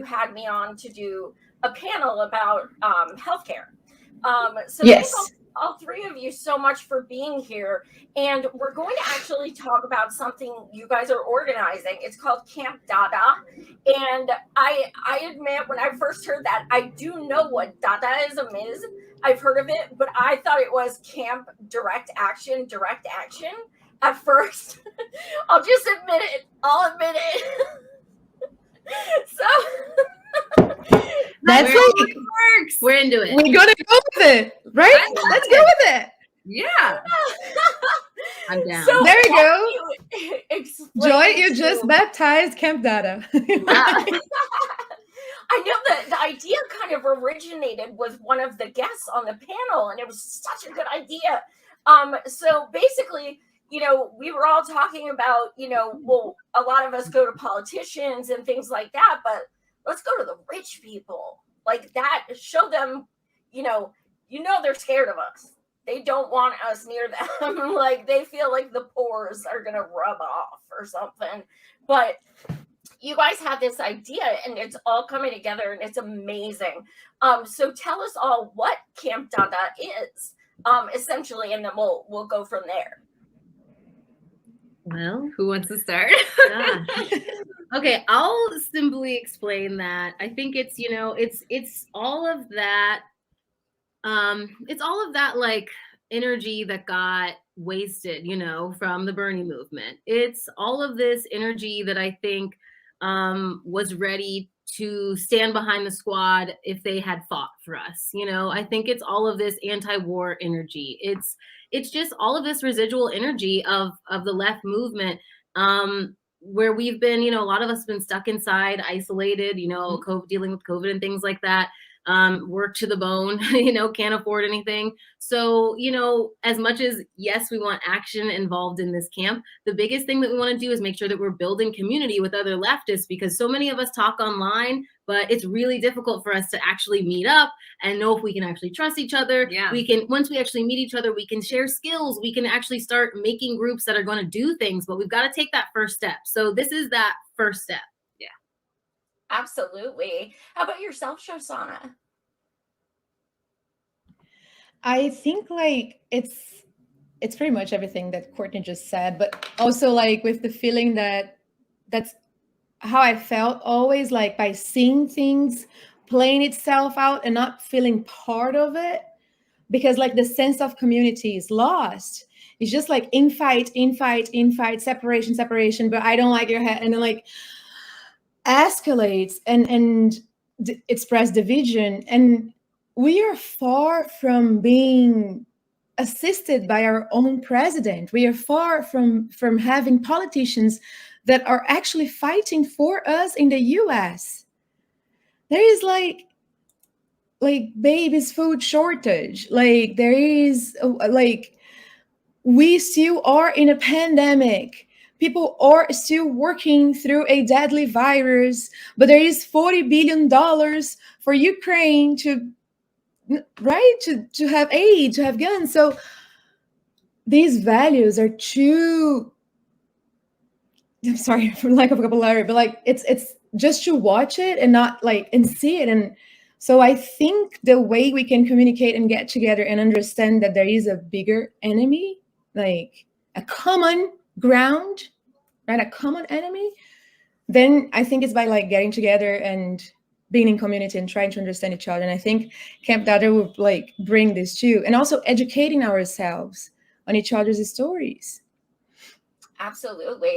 had me on to do a panel about healthcare. So thank Yes. all three of you so much for being here. And we're going to actually talk about something you guys are organizing. It's called Camp Dada. And I admit, when I first heard that, I do know what Dadaism is. I've heard of it, but I thought it was Camp Direct Action at first. I'll just admit it. I'll admit it. So That's like, works. We're into it. we're gonna go with it, right? Let's go with it. Yeah. I'm down. So There we go. you explain Joy, you to- just baptized Camp Dada. I know that the idea kind of originated with one of the guests on the panel, and it was such a good idea. So basically, we were all talking about, well, a lot of us go to politicians and things like that, but let's go to the rich people like that. Show them, they're scared of us. They don't want us near them. Like they feel like the pores are going to rub off or something. But you guys have this idea and it's all coming together and it's amazing. So tell us all what Camp Dada is, essentially, and then we'll go from there. Well, who wants to start? Okay, I'll simply explain that. I think it's, it's all of that. It's all of that like energy that got wasted, from the Bernie movement. It's all of this energy that I think was ready to stand behind the squad if they had fought for us. I think it's all of this anti-war energy. It's just all of this residual energy of the left movement, where we've been, a lot of us have been stuck inside, isolated, dealing with COVID and things like that. Work to the bone, can't afford anything. So, as much as, yes, we want action involved in this camp, the biggest thing that we want to do is make sure that we're building community with other leftists, because so many of us talk online, but it's really difficult for us to actually meet up and know if we can actually trust each other. Yeah. Once we actually meet each other, we can share skills. We can actually start making groups that are going to do things, but we've got to take that first step. So this is that first step. Absolutely. How about yourself, Shoshana? I think like it's pretty much everything that Courtney just said, but also like with the feeling that that's how I felt always, like by seeing things playing itself out and not feeling part of it, because like the sense of community is lost. It's just like infight, separation, but I don't like your head, and then like escalates and express division. And we are far from being assisted by our own president. We are far from having politicians that are actually fighting for us in the US. There is like babies food shortage. Like there is like, we still are in a pandemic. People are still working through a deadly virus, but there is $40 billion for Ukraine to have aid, to have guns. So these values are too, I'm sorry for lack of vocabulary, but like it's just to watch it and not like and see it. And so I think the way we can communicate and get together and understand that there is a bigger enemy, like a common ground, right? A common enemy, then I think it's by like getting together and being in community and trying to understand each other. And I think Camp Dada will like bring this too, and also educating ourselves on each other's stories. Absolutely.